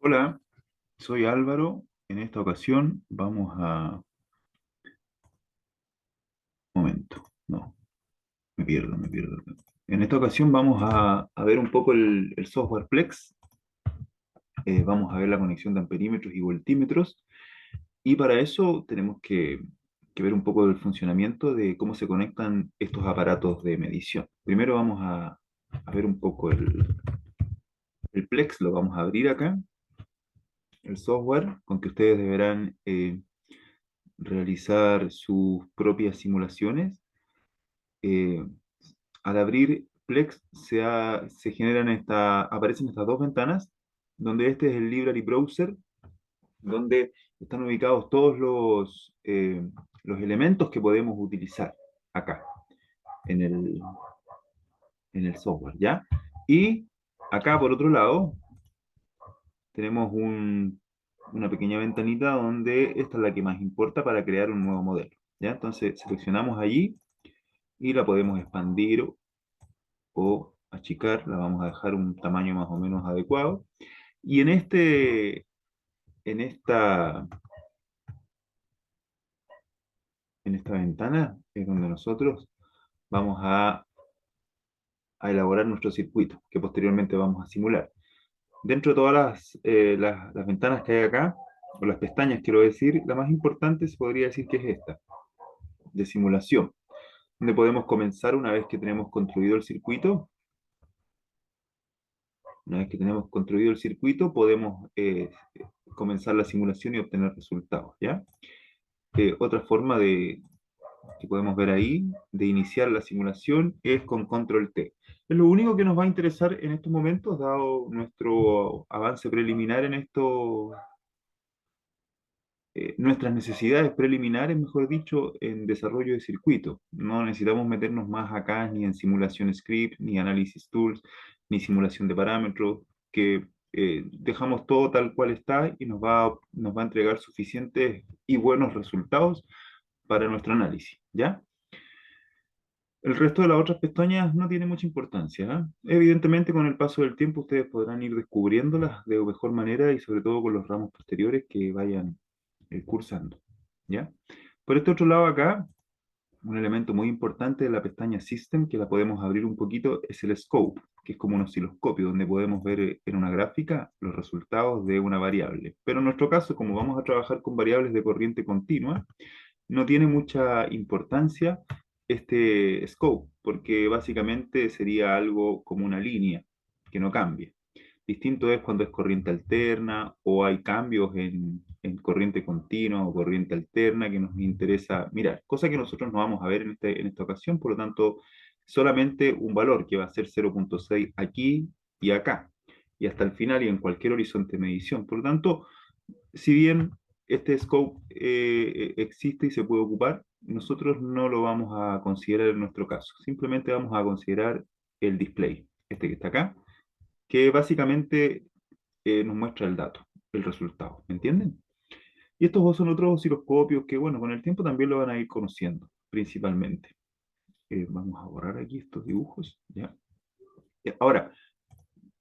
Hola, soy Álvaro. En esta ocasión vamos a... Momento, no, me pierdo. En esta ocasión vamos a ver un poco el software Plex. Vamos a ver la conexión de amperímetros y voltímetros. Y para eso tenemos que ver un poco del funcionamiento de cómo se conectan estos aparatos de medición. Primero vamos a ver un poco el Plex. Lo vamos a abrir acá, el software, con que ustedes deberán realizar sus propias simulaciones. eh, Al abrir Plex se generan aparecen estas dos ventanas, donde este es el Library Browser, donde están ubicados todos los elementos que podemos utilizar acá en el software, ¿ya? Y acá por otro lado tenemos una pequeña ventanita donde esta es la que más importa para crear un nuevo modelo, ¿ya? Entonces seleccionamos allí y la podemos expandir o achicar, la vamos a dejar un tamaño más o menos adecuado. Y en esta, en esta ventana es donde nosotros vamos a elaborar nuestro circuito, que posteriormente vamos a simular. Dentro de todas las ventanas que hay acá, o las pestañas quiero decir, la más importante se podría decir que es esta, de simulación, donde podemos comenzar una vez que tenemos construido el circuito. Una vez que tenemos construido el circuito, podemos comenzar la simulación y obtener resultados, ¿ya? Otra forma que podemos ver ahí de iniciar la simulación es con control T. Es lo único que nos va a interesar en estos momentos, dado nuestro avance preliminar en esto, nuestras necesidades preliminares, mejor dicho, en desarrollo de circuito. No necesitamos meternos más acá ni en simulación script, ni análisis tools, ni simulación de parámetros, que dejamos todo tal cual está y nos va a entregar suficientes y buenos resultados para nuestro análisis, ¿ya? El resto de las otras pestañas no tiene mucha importancia, ¿ah? Evidentemente, con el paso del tiempo, ustedes podrán ir descubriéndolas de mejor manera y sobre todo con los ramos posteriores que vayan cursando, ¿ya? Por este otro lado acá, un elemento muy importante de la pestaña System, que la podemos abrir un poquito, es el Scope, que es como un osciloscopio, donde podemos ver en una gráfica los resultados de una variable. Pero en nuestro caso, como vamos a trabajar con variables de corriente continua, no tiene mucha importancia este scope, porque básicamente sería algo como una línea que no cambia. Distinto es cuando es corriente alterna o hay cambios en corriente continua o corriente alterna que nos interesa mirar, cosa que nosotros no vamos a ver en esta ocasión, por lo tanto, solamente un valor que va a ser 0,6 aquí y acá, y hasta el final y en cualquier horizonte de medición. Por lo tanto, si bien este scope existe y se puede ocupar, nosotros no lo vamos a considerar en nuestro caso. Simplemente vamos a considerar el display, este que está acá, que básicamente nos muestra el dato, el resultado. ¿Me entienden? Y estos dos son otros osciloscopios que, bueno, con el tiempo también lo van a ir conociendo, principalmente. Vamos a borrar aquí estos dibujos, ¿ya? Ahora,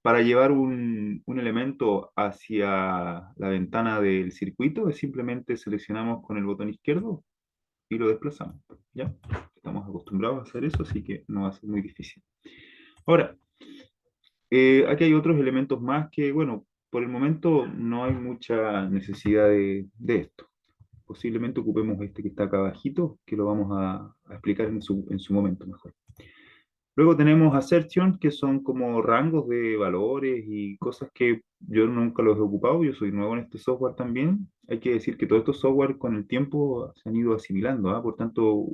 para llevar un elemento hacia la ventana del circuito, es simplemente seleccionamos con el botón izquierdo y lo desplazamos, ¿ya? Estamos acostumbrados a hacer eso, así que no va a ser muy difícil. Ahora, aquí hay otros elementos más que, bueno, por el momento no hay mucha necesidad de esto. Posiblemente ocupemos este que está acá abajito, que lo vamos a explicar en su momento mejor. Luego tenemos assertion, que son como rangos de valores y cosas que yo nunca los he ocupado, yo soy nuevo en este software también. Hay que decir que todos estos software con el tiempo se han ido asimilando, ¿ah? Por tanto,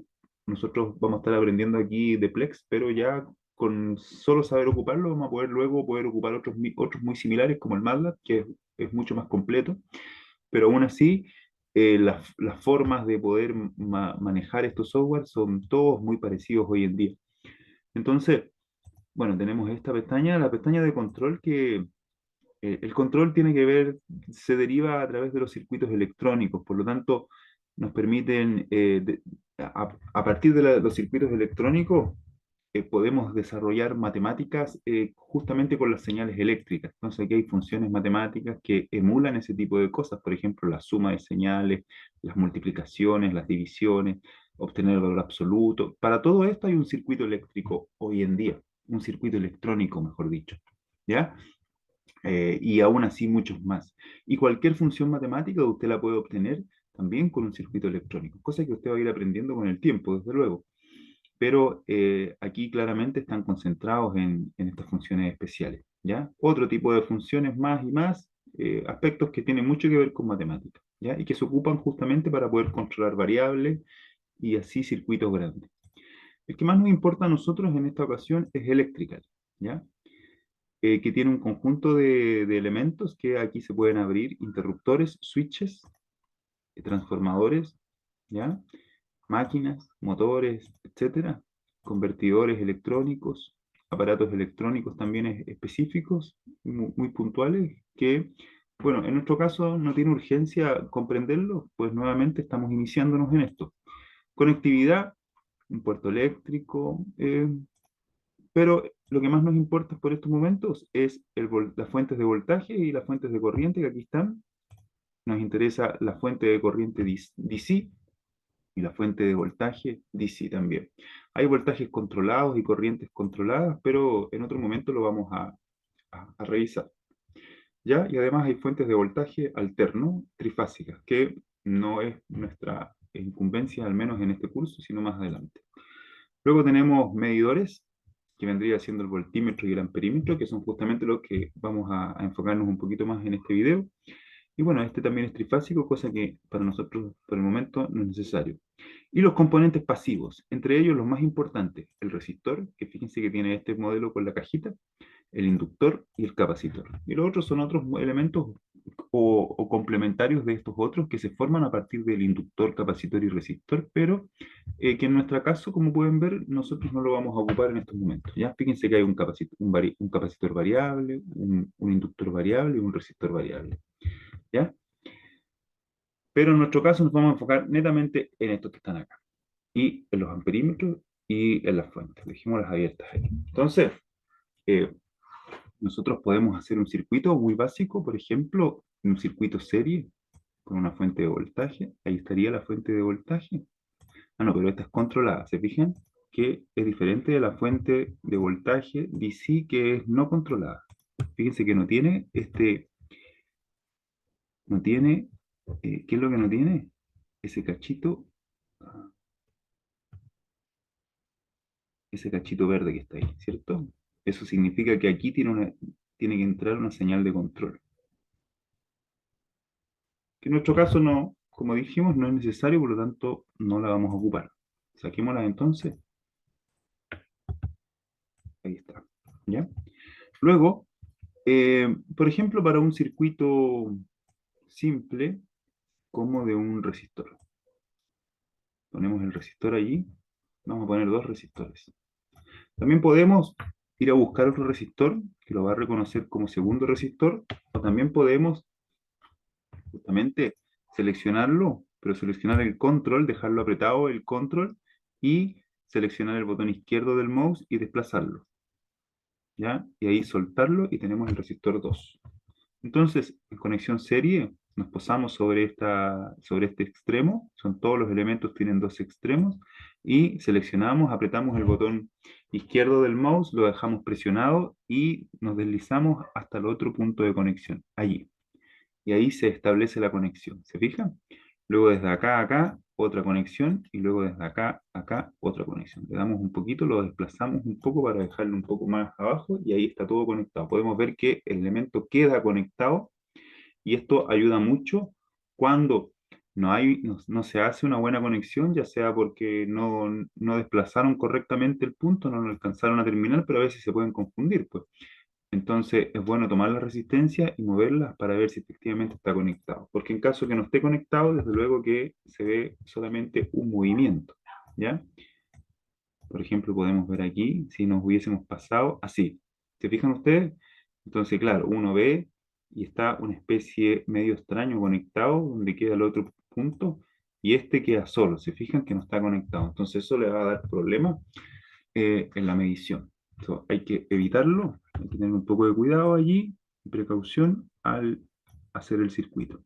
nosotros vamos a estar aprendiendo aquí de Plex, pero ya con solo saber ocuparlo vamos a poder luego poder ocupar otros muy similares como el MATLAB, que es mucho más completo, pero aún así las formas de poder manejar estos software son todos muy parecidos hoy en día. Entonces, bueno, tenemos esta pestaña, la pestaña de control que el control tiene que ver, se deriva a través de los circuitos electrónicos, por lo tanto, nos permiten, a partir de los circuitos electrónicos, podemos desarrollar matemáticas justamente con las señales eléctricas. Entonces aquí hay funciones matemáticas que emulan ese tipo de cosas, por ejemplo, la suma de señales, las multiplicaciones, las divisiones, obtener el valor absoluto. Para todo esto hay un circuito eléctrico hoy en día, un circuito electrónico, mejor dicho, ¿ya? Y aún así muchos más. Y cualquier función matemática usted la puede obtener también con un circuito electrónico, cosa que usted va a ir aprendiendo con el tiempo, desde luego. Pero aquí claramente están concentrados en estas funciones especiales, ¿ya? Otro tipo de funciones más y más, aspectos que tienen mucho que ver con matemáticas, ¿ya? Y que se ocupan justamente para poder controlar variables y así circuitos grandes. El que más nos importa a nosotros en esta ocasión es electrical, ¿ya? Que tiene un conjunto de elementos que aquí se pueden abrir: interruptores, switches, transformadores, ¿ya? Máquinas, motores, etcétera, convertidores electrónicos, aparatos electrónicos también específicos, muy puntuales, que, bueno, en nuestro caso no tiene urgencia comprenderlo, pues nuevamente estamos iniciándonos en esto. Conectividad, un puerto eléctrico, pero lo que más nos importa por estos momentos es las fuentes de voltaje y las fuentes de corriente que aquí están. Nos interesa la fuente de corriente DC y la fuente de voltaje DC también. Hay voltajes controlados y corrientes controladas, pero en otro momento lo vamos a revisar. ¿Ya? Y además hay fuentes de voltaje alterno, trifásicas, que no es nuestra incumbencia, al menos en este curso, sino más adelante. Luego tenemos medidores, que vendría siendo el voltímetro y el amperímetro, que son justamente los que vamos a enfocarnos un poquito más en este video. Y bueno, este también es trifásico, cosa que para nosotros por el momento no es necesario. Y los componentes pasivos, entre ellos los más importantes: el resistor, que fíjense que tiene este modelo con la cajita, el inductor y el capacitor. Y los otros son otros elementos o complementarios de estos otros que se forman a partir del inductor, capacitor y resistor, pero que en nuestro caso, como pueden ver, nosotros no lo vamos a ocupar en estos momentos. Ya fíjense que hay un capacitor variable, un inductor variable y un resistor variable. ¿Ya? Pero en nuestro caso nos vamos a enfocar netamente en estos que están acá, y en los amperímetros y en las fuentes. Dejémoslas abiertas ahí. Entonces, eh, nosotros podemos hacer un circuito muy básico, por ejemplo, un circuito serie con una fuente de voltaje. Ahí estaría la fuente de voltaje. Ah, no, pero esta es controlada. ¿Se fijan? Que es diferente de la fuente de voltaje DC, que es no controlada. Fíjense que no tiene no tiene, ¿qué es lo que no tiene? Ese cachito, ah, ese cachito verde que está ahí, ¿cierto? Eso significa que aquí tiene que entrar una señal de control. Que en nuestro caso no, como dijimos, no es necesario, por lo tanto no la vamos a ocupar. Saquémosla entonces, ahí está, ¿ya? Luego, por ejemplo, para un circuito simple, como de un resistor. Ponemos el resistor allí, vamos a poner dos resistores. También podemos ir a buscar otro resistor, que lo va a reconocer como segundo resistor, o también podemos justamente seleccionarlo, pero seleccionar el control, dejarlo apretado el control y seleccionar el botón izquierdo del mouse y desplazarlo, ¿ya? Y ahí soltarlo y tenemos el resistor 2. Entonces, en conexión serie, nos posamos sobre este extremo, son todos los elementos, tienen dos extremos, y seleccionamos, apretamos el botón izquierdo del mouse, lo dejamos presionado y nos deslizamos hasta el otro punto de conexión, allí. Y ahí se establece la conexión, ¿se fijan? Luego desde acá a acá, otra conexión, y luego desde acá a acá, otra conexión. Le damos un poquito, lo desplazamos un poco para dejarlo un poco más abajo, y ahí está todo conectado. Podemos ver que el elemento queda conectado, y esto ayuda mucho cuando no se hace una buena conexión, ya sea porque no desplazaron correctamente el punto, no lo alcanzaron a terminar, pero a veces se pueden confundir, pues. Entonces es bueno tomar la resistencia y moverlas para ver si efectivamente está conectado. Porque en caso que no esté conectado, desde luego que se ve solamente un movimiento, ¿ya? Por ejemplo, podemos ver aquí, si nos hubiésemos pasado así. ¿Se fijan ustedes? Entonces, claro, uno ve y está una especie medio extraño conectado, donde queda el otro punto, y este queda solo. ¿Se fijan que no está conectado? Entonces eso le va a dar problemas en la medición. Entonces, hay que evitarlo, hay que tener un poco de cuidado allí, y precaución al hacer el circuito.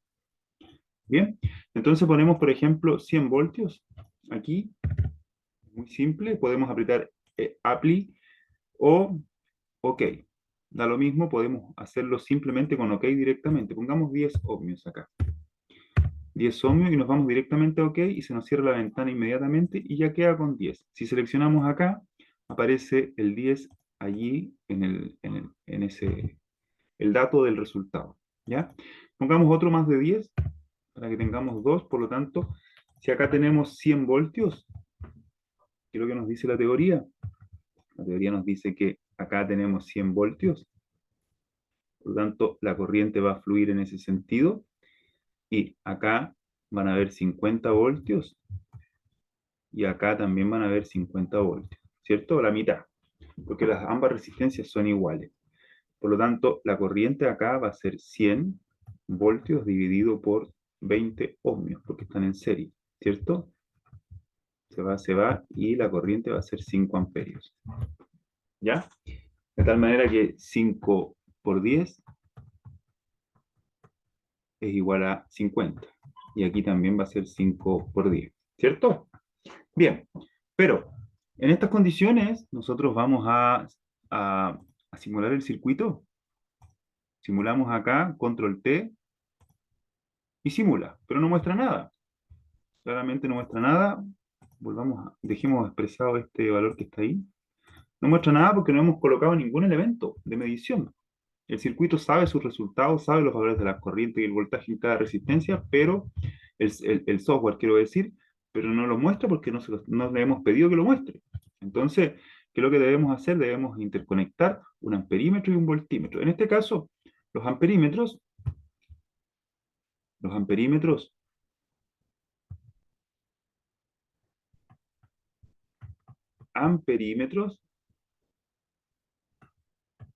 Bien, entonces ponemos, por ejemplo, 100 voltios aquí, muy simple, podemos apretar Apply o OK. Da lo mismo, podemos hacerlo simplemente con OK directamente. Pongamos 10 ohmios acá. 10 ohmios y nos vamos directamente a OK y se nos cierra la ventana inmediatamente y ya queda con 10. Si seleccionamos acá, aparece el 10 allí en ese, el dato del resultado. ¿Ya? Pongamos otro más de 10 para que tengamos dos. Por lo tanto, si acá tenemos 100 voltios, ¿qué es lo que nos dice la teoría? La teoría nos dice que acá tenemos 100 voltios, por lo tanto, la corriente va a fluir en ese sentido y acá van a haber 50 voltios y acá también van a haber 50 voltios, ¿cierto? La mitad, porque ambas resistencias son iguales. Por lo tanto, la corriente acá va a ser 100 voltios dividido por 20 ohmios, porque están en serie, ¿cierto? Se va, y la corriente va a ser 5 amperios. ¿Ya? De tal manera que 5 por 10 es igual a 50. Y aquí también va a ser 5 por 10, ¿cierto? Bien, pero en estas condiciones nosotros vamos a simular el circuito. Simulamos acá, control T, y simula, pero no muestra nada. Claramente no muestra nada. Dejemos expresado este valor que está ahí. No muestra nada porque no hemos colocado ningún elemento de medición. El circuito sabe sus resultados, sabe los valores de la corriente y el voltaje en cada resistencia, pero el software, quiero decir, pero no lo muestra porque no le hemos pedido que lo muestre. Entonces, ¿qué es lo que debemos hacer? Debemos interconectar un amperímetro y un voltímetro. En este caso, los amperímetros, los amperímetros, amperímetros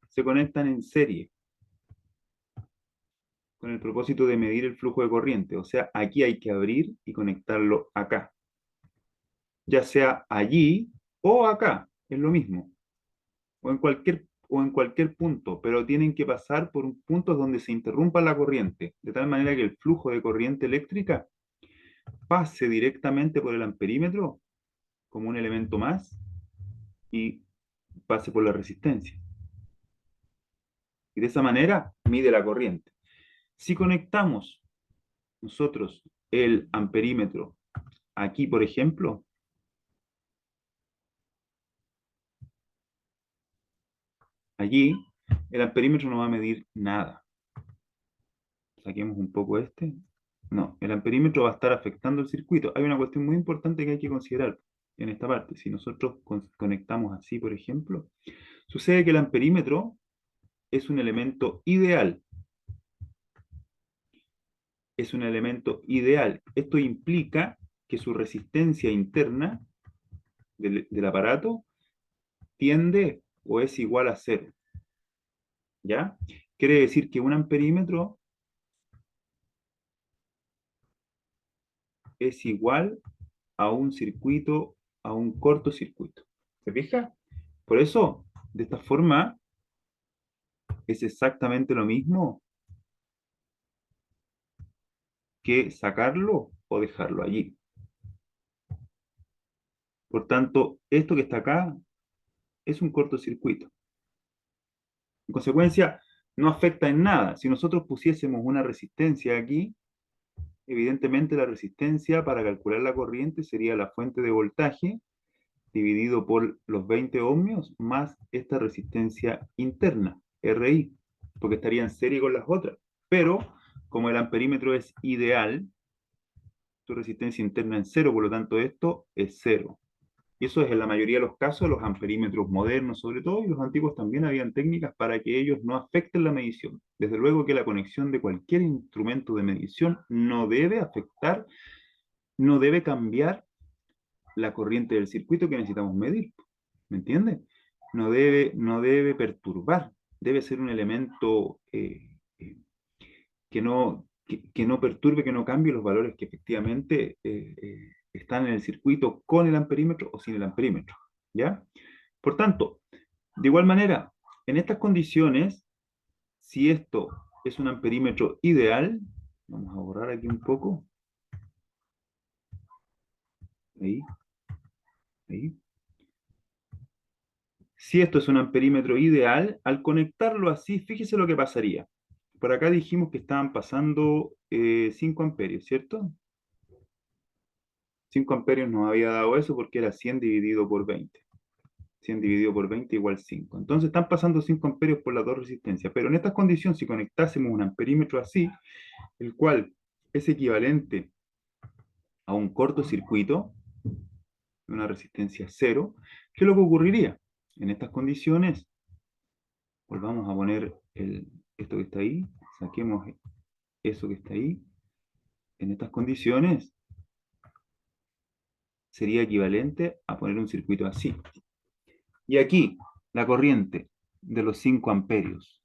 se conectan en serie con el propósito de medir el flujo de corriente. O sea, aquí hay que abrir y conectarlo acá. Ya sea allí o acá, es lo mismo. O en cualquier punto, pero tienen que pasar por un punto donde se interrumpa la corriente, de tal manera que el flujo de corriente eléctrica pase directamente por el amperímetro como un elemento más y pase por la resistencia. Y de esa manera mide la corriente. Si conectamos nosotros el amperímetro aquí, por ejemplo, allí el amperímetro no va a medir nada. Saquemos un poco este. No, el amperímetro va a estar afectando el circuito. Hay una cuestión muy importante que hay que considerar en esta parte. Si nosotros conectamos así, por ejemplo, sucede que el amperímetro es un elemento ideal. Es un elemento ideal. Esto implica que su resistencia interna del aparato tiende o es igual a cero. ¿Ya? Quiere decir que un amperímetro es igual a un circuito, a un cortocircuito. ¿Se fija? Por eso, de esta forma, es exactamente lo mismo que sacarlo o dejarlo allí. Por tanto, esto que está acá es un cortocircuito. En consecuencia, no afecta en nada. Si nosotros pusiésemos una resistencia aquí, evidentemente la resistencia para calcular la corriente sería la fuente de voltaje dividido por los 20 ohmios más esta resistencia interna, RI, porque estaría en serie con las otras. Pero, como el amperímetro es ideal, su resistencia interna en cero, por lo tanto esto es cero. Y eso es en la mayoría de los casos, los amperímetros modernos sobre todo, y los antiguos también habían técnicas para que ellos no afecten la medición. Desde luego que la conexión de cualquier instrumento de medición no debe afectar, no debe cambiar la corriente del circuito que necesitamos medir. ¿Me entiendes? No debe perturbar, debe ser un elemento que no perturbe, que no cambie los valores que efectivamente están en el circuito con el amperímetro o sin el amperímetro. ¿Ya? Por tanto, de igual manera, en estas condiciones, si esto es un amperímetro ideal, vamos a borrar aquí un poco, ahí, ahí. Si esto es un amperímetro ideal, al conectarlo así, fíjese lo que pasaría. Por acá dijimos que estaban pasando 5 amperios, ¿cierto? 5 amperios nos había dado eso porque era 100 dividido por 20. 100 dividido por 20 igual 5. Entonces están pasando 5 amperios por las dos resistencias. Pero en estas condiciones, si conectásemos un amperímetro así, el cual es equivalente a un cortocircuito, una resistencia cero, ¿qué es lo que ocurriría? En estas condiciones, volvamos a poner esto que está ahí, saquemos eso que está ahí. En estas condiciones sería equivalente a poner un circuito así. Y aquí, la corriente de los 5 amperios,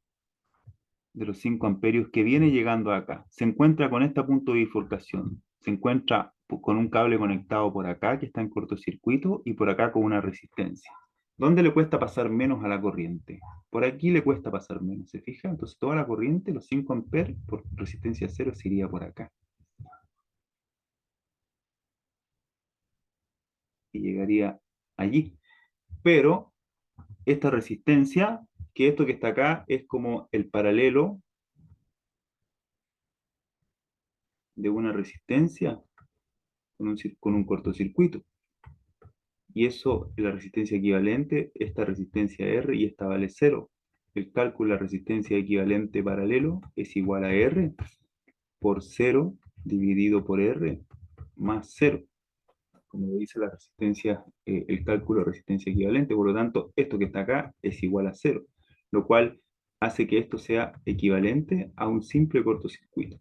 que viene llegando acá, se encuentra con este punto de bifurcación, se encuentra con un cable conectado por acá que está en cortocircuito y por acá con una resistencia. ¿Dónde le cuesta pasar menos a la corriente? Por aquí le cuesta pasar menos, ¿se fija? Entonces toda la corriente, los 5 amperes por resistencia cero, se iría por acá. Y llegaría allí. Pero esta resistencia, que esto que está acá es como el paralelo de una resistencia con un cortocircuito. Y eso es la resistencia equivalente, esta resistencia R y esta vale cero. El cálculo de la resistencia equivalente paralelo es igual a R por cero dividido por R más cero. Como dice la resistencia, el cálculo de resistencia equivalente, por lo tanto, esto que está acá es igual a cero, lo cual hace que esto sea equivalente a un simple cortocircuito.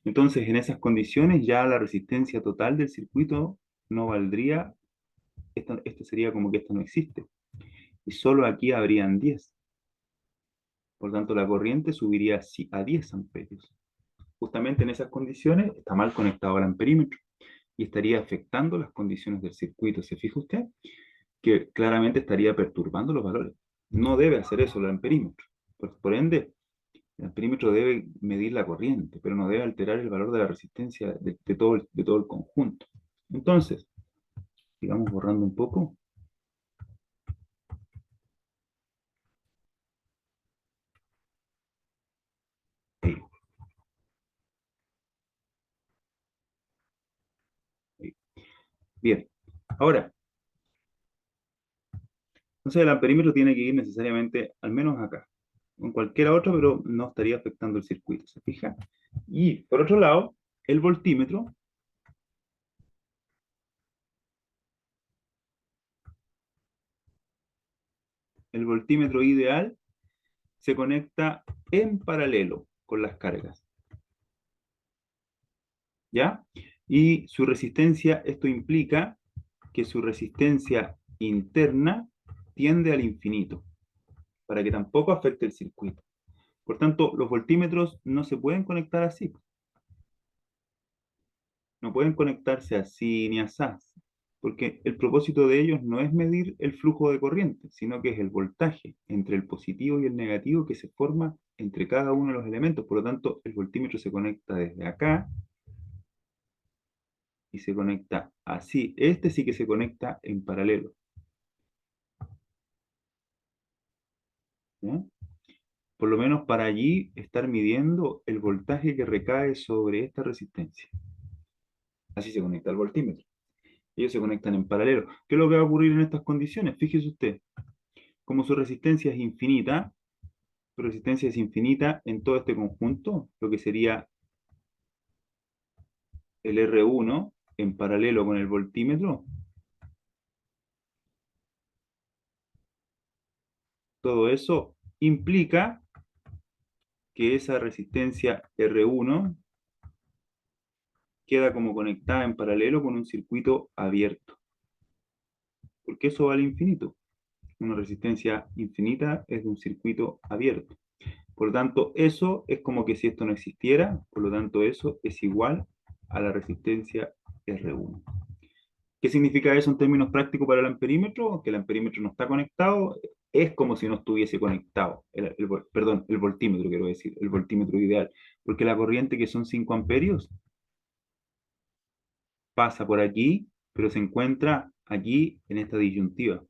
Entonces, en esas condiciones, ya la resistencia total del circuito no valdría, esto sería como que esto no existe, y solo aquí habrían 10. Por tanto, la corriente subiría a 10 amperios. Justamente en esas condiciones está mal conectado al amperímetro y estaría afectando las condiciones del circuito. ¿Se fija usted? Que claramente estaría perturbando los valores. No debe hacer eso el amperímetro. Por ende, el amperímetro debe medir la corriente, pero no debe alterar el valor de la resistencia de todo el conjunto. Entonces, sigamos borrando un poco. Ahí, ahí. Bien. Ahora, entonces el amperímetro tiene que ir necesariamente al menos acá. En cualquier otro, pero no estaría afectando el circuito, ¿se fija? Y por otro lado, el voltímetro, ideal se conecta en paralelo con las cargas, ¿ya? Y su resistencia, esto implica que su resistencia interna tiende al infinito, para que tampoco afecte el circuito. Por tanto, los voltímetros no se pueden conectar así. No pueden conectarse así ni así, porque el propósito de ellos no es medir el flujo de corriente, sino que es el voltaje entre el positivo y el negativo que se forma entre cada uno de los elementos. Por lo tanto, el voltímetro se conecta desde acá y se conecta así. Este sí que se conecta en paralelo, ¿no? Por lo menos para allí estar midiendo el voltaje que recae sobre esta resistencia. Así se conecta el voltímetro. Ellos se conectan en paralelo. ¿Qué es lo que va a ocurrir en estas condiciones? Fíjese usted, como su resistencia es infinita en todo este conjunto, lo que sería el R1 en paralelo con el voltímetro, todo eso implica que esa resistencia R1 queda como conectada en paralelo con un circuito abierto, porque eso vale infinito. Una resistencia infinita es de un circuito abierto. Por lo tanto, eso es como que si esto no existiera, por lo tanto, eso es igual a la resistencia R1. ¿Qué significa eso en términos prácticos para el amperímetro? Que el amperímetro no está conectado, es como si no estuviese conectado, perdón, el voltímetro quiero decir, el voltímetro ideal, porque la corriente que son 5 amperios pasa por aquí, pero se encuentra aquí en esta disyuntiva,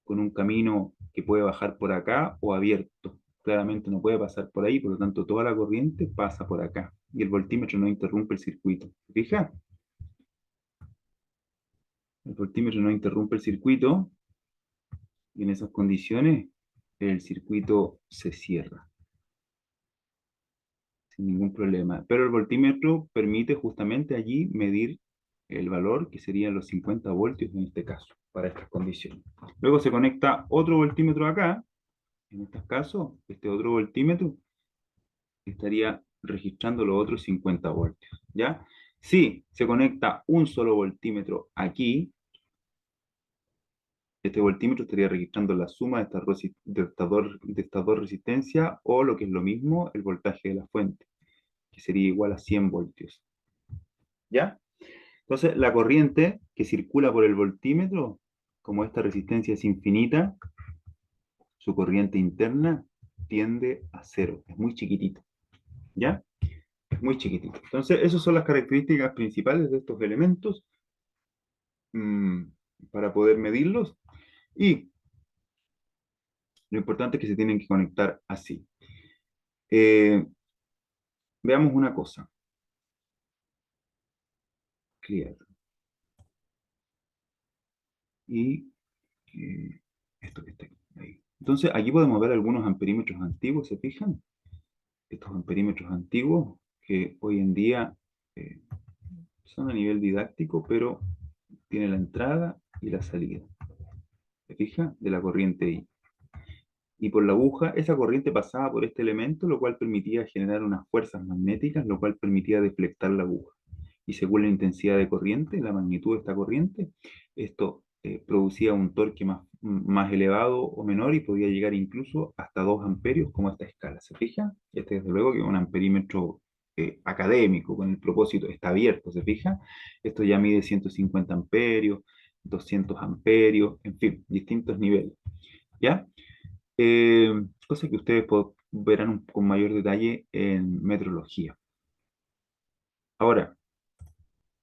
con un camino que puede bajar por acá o abierto. Claramente no puede pasar por ahí, por lo tanto toda la corriente pasa por acá y el voltímetro no interrumpe el circuito. ¿Se fija? El voltímetro no interrumpe el circuito y en esas condiciones el circuito se cierra sin ningún problema. Pero el voltímetro permite justamente allí medir el valor que serían los 50 voltios en este caso, para estas condiciones. Luego se conecta otro voltímetro acá, en este caso, este otro voltímetro estaría registrando los otros 50 voltios, ¿ya? Si se conecta un solo voltímetro aquí, este voltímetro estaría registrando la suma de estas dos resistencias o lo que es lo mismo, el voltaje de la fuente, que sería igual a 100 voltios, ¿ya? Entonces, la corriente que circula por el voltímetro, como esta resistencia es infinita, su corriente interna tiende a cero, es muy chiquitito, ¿ya? Es muy chiquitito. Entonces, esas son las características principales de estos elementos mmm, para poder medirlos. Y lo importante es que se tienen que conectar así. Eh, Veamos una cosa. Clear. Y esto que está aquí. Ahí. Entonces, aquí podemos ver algunos amperímetros antiguos, ¿se fijan? Estos amperímetros antiguos que hoy en día eh, son a nivel didáctico, pero tiene la entrada y la salida. ¿Se fija? De la corriente I. Y por la aguja, esa corriente pasaba por este elemento, lo cual permitía generar unas fuerzas magnéticas, lo cual permitía deflectar la aguja. Y según la intensidad de corriente, la magnitud de esta corriente, esto producía un torque más elevado o menor y podía llegar incluso hasta 2 amperios como esta escala. ¿Se fija? Este desde luego que es un amperímetro académico, con el propósito, está abierto, ¿se fija? Esto ya mide 150 amperios, 200 amperios, en fin, distintos niveles. ¿Ya? Eh, Cosa que ustedes verán con mayor detalle en metrología. Ahora,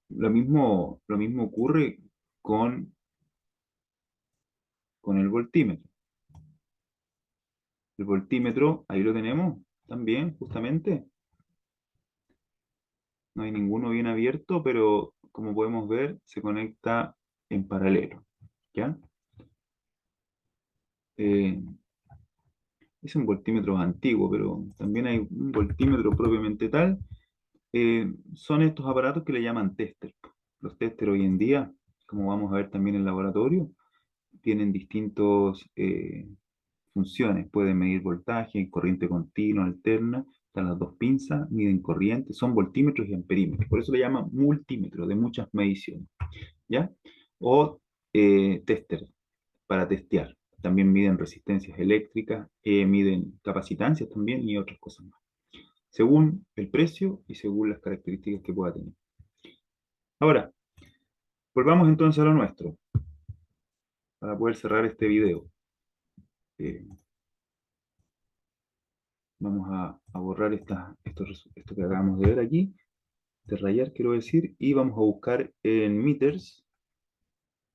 lo mismo ocurre con, con el voltímetro. El voltímetro, ahí lo tenemos también, justamente. No hay ninguno bien abierto, pero como podemos ver, se conecta en paralelo. ¿Ya? Eh, es un voltímetro antiguo, pero también hay un voltímetro propiamente tal. Son estos aparatos que le llaman tester. Los tester hoy en día, como vamos a ver también en el laboratorio, tienen distintas funciones. Pueden medir voltaje, corriente continua, alterna, están las dos pinzas, miden corriente, son voltímetros y amperímetros. Por eso le llaman multímetro, de muchas mediciones, ¿ya? O tester, para testear. También miden resistencias eléctricas, miden capacitancias también y otras cosas más, según el precio y según las características que pueda tener. Ahora, volvamos entonces a lo nuestro, para poder cerrar este video. Eh, Vamos a borrar esto que acabamos de ver aquí, de rayar quiero decir, y vamos a buscar en meters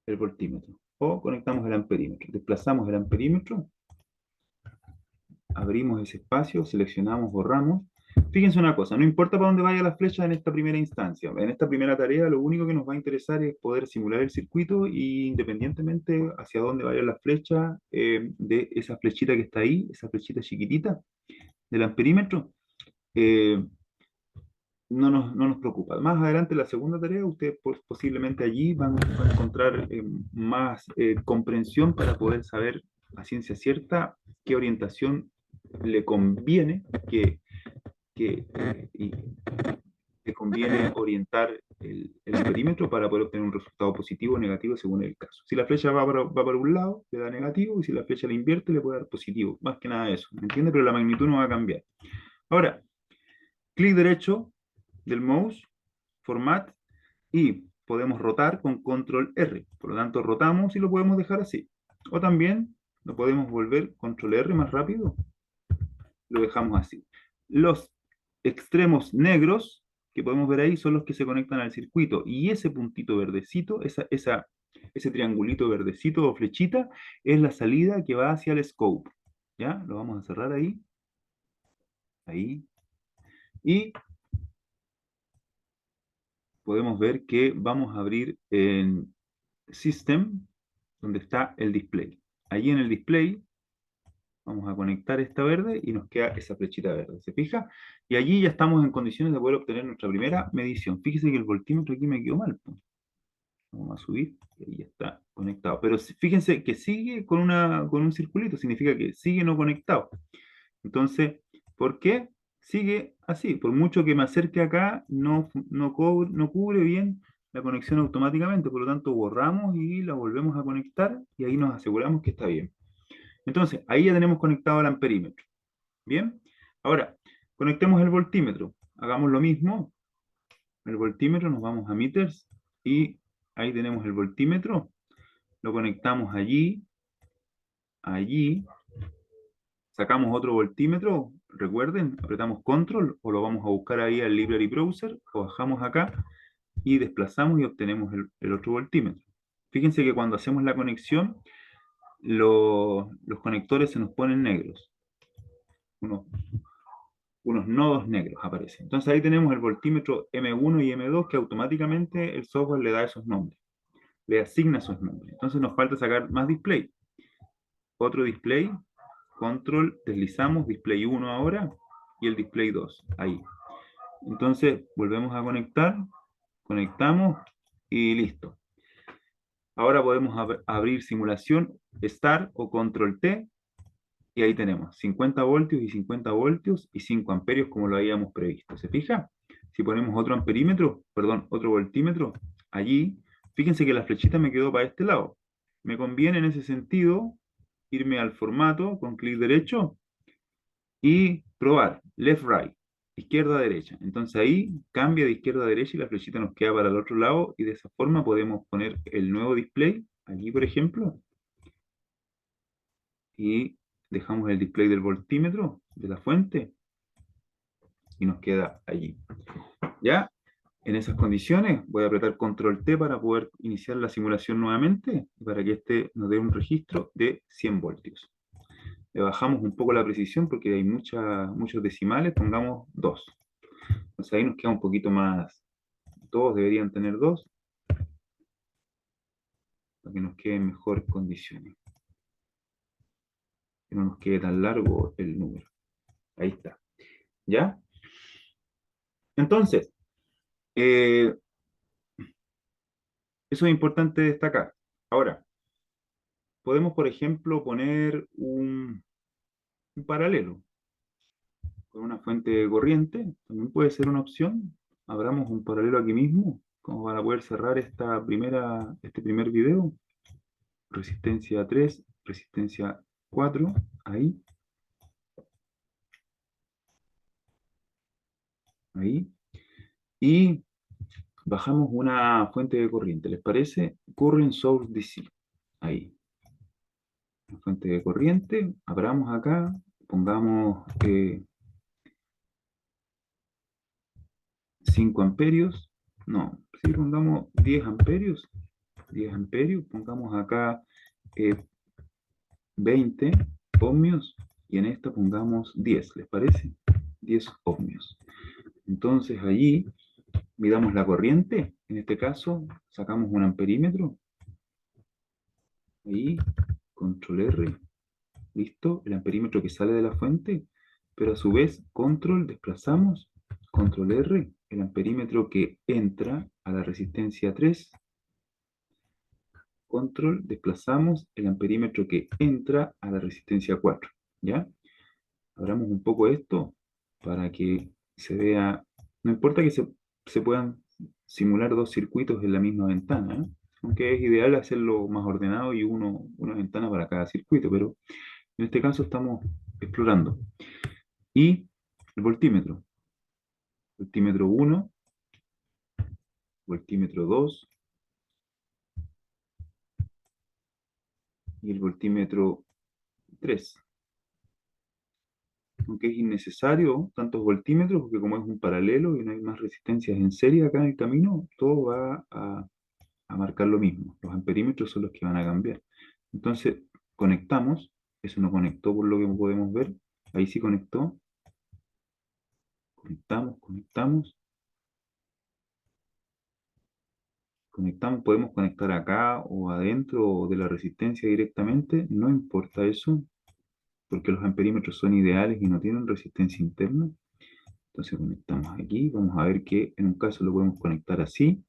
el voltímetro. O conectamos el amperímetro. Desplazamos el amperímetro, abrimos ese espacio, seleccionamos, borramos. Fíjense una cosa, no importa para dónde vaya la flecha en esta primera instancia. En esta primera tarea lo único que nos va a interesar es poder simular el circuito y independientemente hacia dónde vaya la flecha, de esa flechita que está ahí, esa flechita chiquitita del amperímetro, eh, no nos preocupa. Más adelante, en la segunda tarea, ustedes posiblemente allí van a encontrar más comprensión para poder saber a ciencia cierta qué orientación le conviene y le conviene orientar el perímetro para poder obtener un resultado positivo o negativo según el caso. Si la flecha va para un lado, le da negativo, y si la flecha la invierte, le puede dar positivo. Más que nada eso, ¿me entiende? Pero la magnitud no va a cambiar. Ahora, clic derecho del mouse, format, y podemos rotar con control R. Por lo tanto, rotamos y lo podemos dejar así. O también lo podemos volver control R más rápido. Lo dejamos así. Los extremos negros que podemos ver ahí son los que se conectan al circuito. Y ese puntito verdecito, ese triangulito verdecito o flechita, es la salida que va hacia el scope. ¿Ya? Lo vamos a cerrar ahí. Ahí. Y podemos ver que vamos a abrir en System, donde está el display. Allí en el display vamos a conectar esta verde y nos queda esa flechita verde, ¿se fija? Y allí ya estamos en condiciones de poder obtener nuestra primera medición. Fíjese que el voltímetro aquí me quedó mal, pues. Vamos a subir y ahí ya está conectado. Pero fíjense que sigue con un circulito, significa que sigue no conectado. Entonces, ¿por qué? Sigue así. Por mucho que me acerque acá, no cubre bien la conexión automáticamente. Por lo tanto, borramos y la volvemos a conectar y ahí nos aseguramos que está bien. Entonces, ahí ya tenemos conectado el amperímetro. ¿Bien? Ahora, conectemos el voltímetro. Hagamos lo mismo. El voltímetro, nos vamos a meters y ahí tenemos el voltímetro. Lo conectamos allí, allí. Sacamos otro voltímetro, recuerden, apretamos control o lo vamos a buscar ahí al library browser o bajamos acá y desplazamos y obtenemos el otro voltímetro. Fíjense que cuando hacemos la conexión, los conectores se nos ponen negros. Unos nodos negros aparecen. Entonces ahí tenemos el voltímetro M1 y M2 que automáticamente el software le da esos nombres, le asigna esos nombres. Entonces nos falta sacar más display. Otro display, control, deslizamos, display 1 ahora y el display 2, ahí. Entonces volvemos a conectar, conectamos y listo. Ahora podemos abrir simulación, Start o Control T y ahí tenemos 50 voltios y 50 voltios y 5 amperios como lo habíamos previsto. ¿Se fija? Si ponemos otro amperímetro, perdón, otro voltímetro, allí, fíjense que la flechita me quedó para este lado. Me conviene en ese sentido irme al formato con clic derecho y probar, left, right, izquierda, derecha. Entonces ahí cambia de izquierda a derecha y la flechita nos queda para el otro lado y de esa forma podemos poner el nuevo display, aquí por ejemplo, y dejamos el display del voltímetro de la fuente y nos queda allí. ¿Ya? En esas condiciones voy a apretar control T para poder iniciar la simulación nuevamente y para que este nos dé un registro de 100 voltios. Le bajamos un poco la precisión porque hay muchos decimales, pongamos 2. Entonces ahí nos queda un poquito más, todos deberían tener 2 para que nos quede en mejores condiciones. Que no nos quede tan largo el número. Ahí está. ¿Ya? Entonces, eso es importante destacar. Ahora, podemos, por ejemplo, poner un paralelo con una fuente de corriente. También puede ser una opción. Abramos un paralelo aquí mismo, como para poder cerrar este primer video. Resistencia 3, resistencia 4, ahí, ahí. Y bajamos una fuente de corriente, ¿les parece? Current Source DC, ahí. Una fuente de corriente, abramos acá, pongamos 5 amperios, no, si pongamos 10 amperios, 10 amperios, pongamos acá 20 ohmios y en esta pongamos 10, ¿les parece? 10 ohmios. Entonces allí midamos la corriente, en este caso sacamos un amperímetro, ahí, control R, listo, el amperímetro que sale de la fuente, pero a su vez control, desplazamos, control R, el amperímetro que entra a la resistencia 3, control, desplazamos el amperímetro que entra a la resistencia 4, ¿ya? Abramos un poco esto para que se vea, no importa que se puedan simular dos circuitos en la misma ventana, ¿eh? Aunque es ideal hacerlo más ordenado y una ventana para cada circuito, pero en este caso estamos explorando. Y el voltímetro. Voltímetro 1, voltímetro 2, y el voltímetro 3. Aunque es innecesario tantos voltímetros, porque como es un paralelo y no hay más resistencias en serie acá en el camino, todo va a marcar lo mismo. Los amperímetros son los que van a cambiar. Entonces, conectamos, eso no conectó por lo que podemos ver, ahí sí conectó, conectamos, podemos conectar acá o adentro o de la resistencia directamente, no importa eso, porque los amperímetros son ideales y no tienen resistencia interna. Entonces conectamos aquí, vamos a ver que en un caso lo podemos conectar así,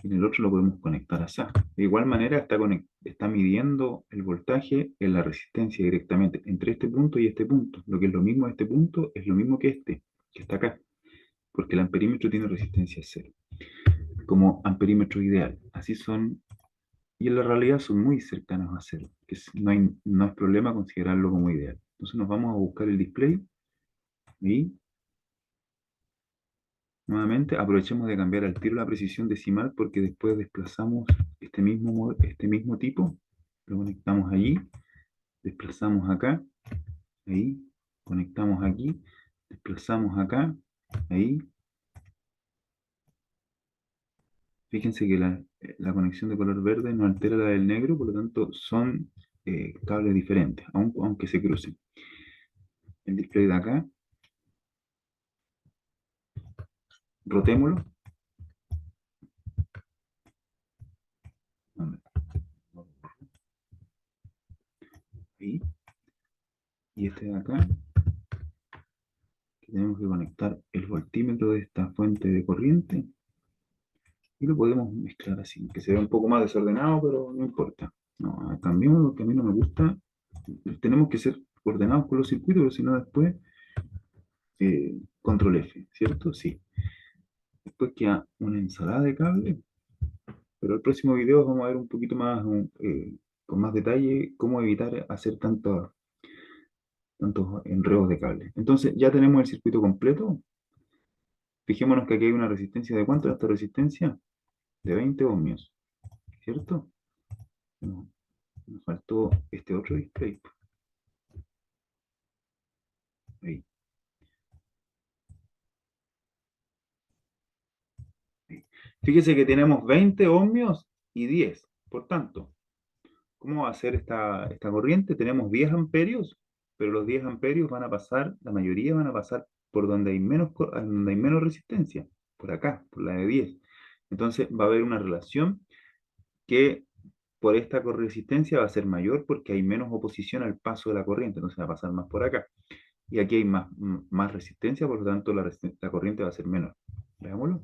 y en el otro lo podemos conectar así. De igual manera está midiendo el voltaje en la resistencia directamente entre este punto y este punto. Lo que es lo mismo este punto es lo mismo que este, que está acá, porque el amperímetro tiene resistencia cero, como amperímetro ideal. Así son, y en la realidad son muy cercanos a cero, no es problema considerarlo como ideal. Entonces nos vamos a buscar el display y nuevamente aprovechemos de cambiar al tiro la precisión decimal porque después desplazamos este mismo tipo, lo conectamos allí, desplazamos acá, ahí, conectamos aquí, desplazamos acá, ahí. Fíjense que la conexión de color verde no altera la del negro, por lo tanto son cables diferentes, aunque se crucen. El display de acá, rotémoslo. Ahí. Y este de acá, que tenemos que conectar el voltímetro de esta fuente de corriente y lo podemos mezclar así, que se ve un poco más desordenado, pero no importa. No, cambiemos porque a mí no me gusta. Tenemos que ser ordenados con los circuitos, porque si no después control F, ¿cierto? Sí. Después queda una ensalada de cable, pero el próximo video vamos a ver un poquito más, con más detalle, cómo evitar hacer tantos enredos de cable. Entonces ya tenemos el circuito completo. Fijémonos que aquí hay una resistencia de ¿cuánto es esta resistencia? De 20 ohmios, ¿cierto? No, nos faltó este otro display. Ahí, ahí. Fíjese que tenemos 20 ohmios y 10. Por tanto, ¿cómo va a ser esta corriente? Tenemos 10 amperios, pero los 10 amperios van a pasar, la mayoría van a pasar por donde hay menos resistencia, por acá, por la de 10. Entonces va a haber una relación que por esta resistencia va a ser mayor porque hay menos oposición al paso de la corriente, entonces va a pasar más por acá. Y aquí hay más resistencia, por lo tanto la corriente va a ser menor. Veámoslo.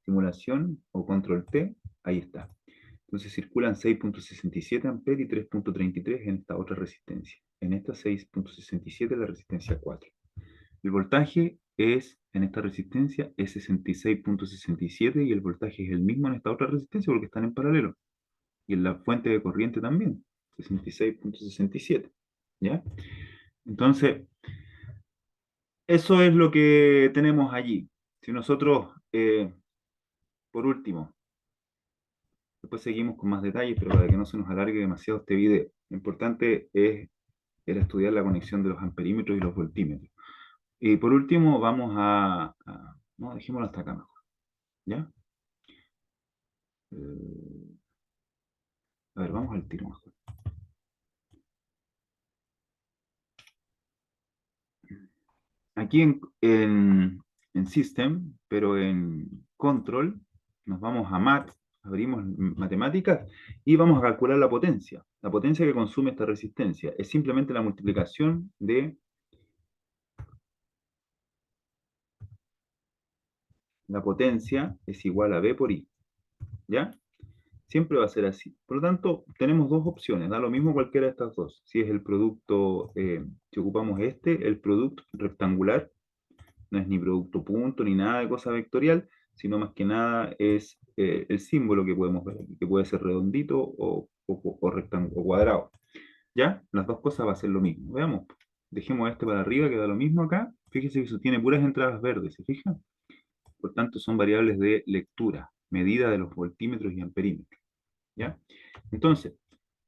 Simulación o control T, ahí está. Entonces circulan 6.67 amperios y 3.33 en esta otra resistencia. En esta 6.67 la resistencia 4. El voltaje en esta resistencia es 66.67 y el voltaje es el mismo en esta otra resistencia porque están en paralelo. Y en la fuente de corriente también, 66.67. ¿Ya? Entonces, eso es lo que tenemos allí. Si nosotros, por último, después seguimos con más detalles, pero para que no se nos alargue demasiado este video, lo importante era estudiar la conexión de los amperímetros y los voltímetros. Y por último, no, dejémoslo hasta acá mejor, ¿ya? Eh, a ver, vamos al tiro mejor. Aquí en System, pero en Control, nos vamos a Math, abrimos matemáticas y vamos a calcular la potencia. La potencia que consume esta resistencia es simplemente la multiplicación de la potencia es igual a B por I, ¿ya? Siempre va a ser así. Por lo tanto, tenemos dos opciones, da lo mismo cualquiera de estas dos. Si es el producto, si ocupamos el producto rectangular, no es ni producto punto ni nada de cosa vectorial, sino más que nada es el símbolo que podemos ver aquí, que puede ser redondito o rectángulo o cuadrado. ¿Ya? Las dos cosas va a ser lo mismo. Veamos. Dejemos este para arriba, que da lo mismo acá. Fíjese que eso tiene puras entradas verdes, ¿se fija? Por tanto, son variables de lectura, medida de los voltímetros y amperímetros. ¿Ya? Entonces,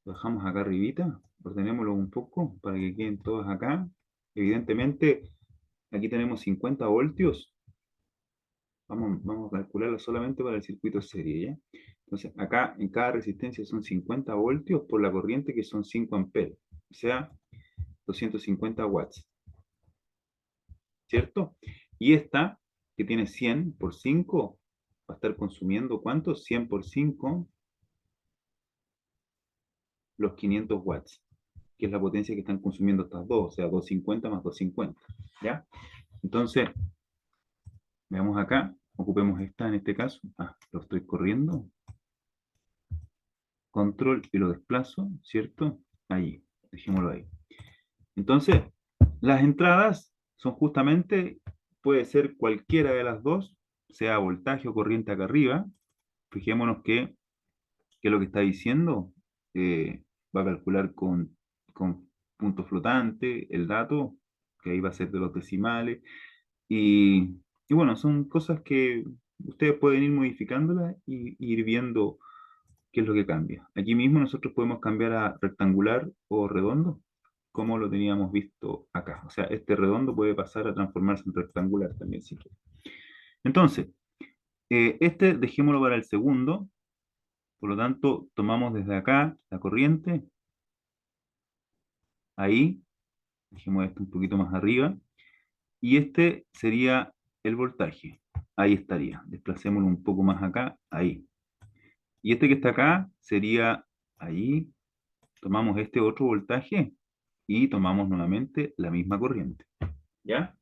Lo dejamos acá arribita, ordenémoslo un poco para que queden todos acá. Evidentemente, aquí tenemos 50 voltios. Vamos a calcularlo solamente para el circuito serie, ¿ya? Entonces, acá en cada resistencia son 50 voltios por la corriente que son 5 amperes, o sea, 250 watts, ¿cierto? Y esta, que tiene 100 por 5, va a estar consumiendo, ¿cuánto? 100 por 5, los 500 watts, que es la potencia que están consumiendo estas dos, o sea, 250 más 250, ¿ya? Entonces, veamos acá, ocupemos esta en este caso. Lo estoy corriendo, control y lo desplazo, ¿cierto? Ahí, dejémoslo ahí. Entonces, las entradas son justamente, puede ser cualquiera de las dos, sea voltaje o corriente acá arriba. Fijémonos que lo que está diciendo va a calcular con punto flotante el dato, que ahí va a ser de los decimales. Y bueno, son cosas que ustedes pueden ir modificándolas y ir viendo qué es lo que cambia. Aquí mismo nosotros podemos cambiar a rectangular o redondo, como lo teníamos visto acá. O sea, este redondo puede pasar a transformarse en rectangular también, si quiere. Entonces, este dejémoslo para el segundo. Por lo tanto, tomamos desde acá la corriente, ahí, dejemos esto un poquito más arriba, y este sería el voltaje. Ahí estaría. Desplacémoslo un poco más acá, ahí. Y este que está acá sería ahí. Tomamos este otro voltaje y tomamos nuevamente la misma corriente. ¿Ya?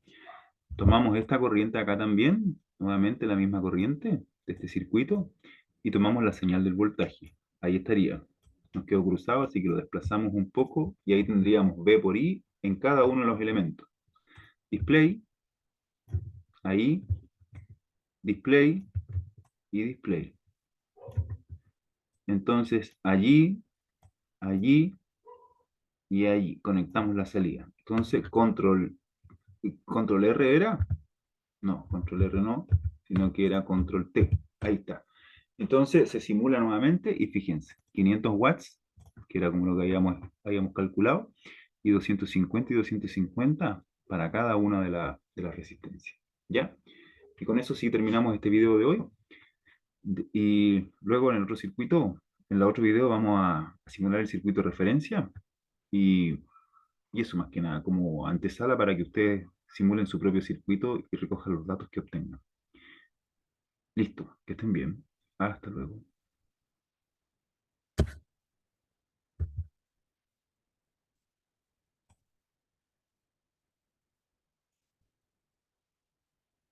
Tomamos esta corriente acá también, nuevamente la misma corriente de este circuito, y tomamos la señal del voltaje. Ahí estaría. Nos quedó cruzado, así que lo desplazamos un poco y ahí tendríamos V por I en cada uno de los elementos. Display, ahí, display y display. Entonces allí, allí y allí conectamos la salida. Entonces control R era. No, control R no, sino que era control T. Ahí está. Entonces se simula nuevamente y fíjense, 500 watts, que era como lo que habíamos calculado, y 250 y 250 para cada una de las resistencias. ¿Ya? Y con eso sí terminamos este video de hoy. Y luego en el otro circuito, en el otro video vamos a simular el circuito de referencia y, y eso más que nada, como antesala para que ustedes simulen su propio circuito y recojan los datos que obtengan. Listo, que estén bien. Hasta luego.